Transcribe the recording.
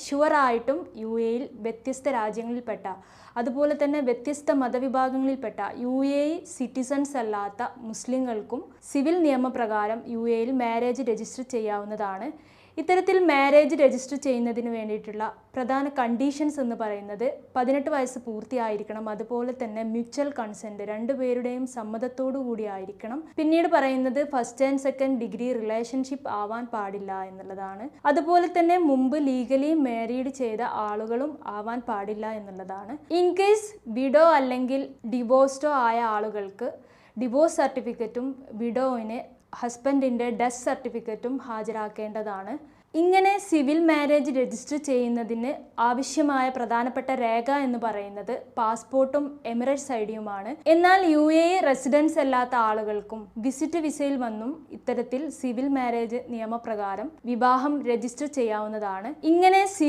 ഷുവറായിട്ടും U എയിൽ വ്യത്യസ്ത രാജ്യങ്ങളിൽപ്പെട്ട അതുപോലെ തന്നെ വ്യത്യസ്ത മതവിഭാഗങ്ങളിൽപ്പെട്ട യു എ സിറ്റിസൺസ് അല്ലാത്ത മുസ്ലിങ്ങൾക്കും സിവിൽ നിയമപ്രകാരം യു എയിൽ മാരേജ് രജിസ്റ്റർ ചെയ്യാവുന്നതാണ്. ഇത്തരത്തിൽ മാരേജ് രജിസ്റ്റർ ചെയ്യുന്നതിന് വേണ്ടിയിട്ടുള്ള പ്രധാന കണ്ടീഷൻസ് എന്ന് പറയുന്നത് 18 വയസ്സ് പൂർത്തിയായിരിക്കണം. അതുപോലെ തന്നെ മ്യൂച്വൽ കൺസെൻറ്റ്, രണ്ടുപേരുടെയും സമ്മതത്തോടു കൂടി ആയിരിക്കണം. പിന്നീട് പറയുന്നത് first and second degree relationship ആവാൻ പാടില്ല എന്നുള്ളതാണ്. അതുപോലെ തന്നെ മുമ്പ് ലീഗലി മാരീഡ് ചെയ്ത ആളുകളും ആവാൻ പാടില്ല എന്നുള്ളതാണ്. ഇൻ കേസ് വിഡോ അല്ലെങ്കിൽ ഡിവോഴ്സ്ഡോ ആയ ആളുകൾക്ക് ഡിവോഴ്സ് സർട്ടിഫിക്കറ്റും വിഡോവിന് ഹസ്ബൻഡിൻ്റെ ഡെത്ത് സർട്ടിഫിക്കറ്റും ഹാജരാക്കേണ്ടതാണ്. ഇങ്ങനെ സിവിൽ മാരേജ് രജിസ്റ്റർ ചെയ്യുന്നതിന് ആവശ്യമായ പ്രധാനപ്പെട്ട രേഖ എന്ന് പറയുന്നത് പാസ്പോർട്ടും എമിറേറ്റ്സ് ഐഡിയുമാണ്. എന്നാൽ യു എ റെസിഡൻസ് അല്ലാത്ത ആളുകൾക്കും വിസിറ്റ് വിസയിൽ വന്നും ഇത്തരത്തിൽ സിവിൽ മാരേജ് നിയമപ്രകാരം വിവാഹം രജിസ്റ്റർ ചെയ്യാവുന്നതാണ്. ഇങ്ങനെ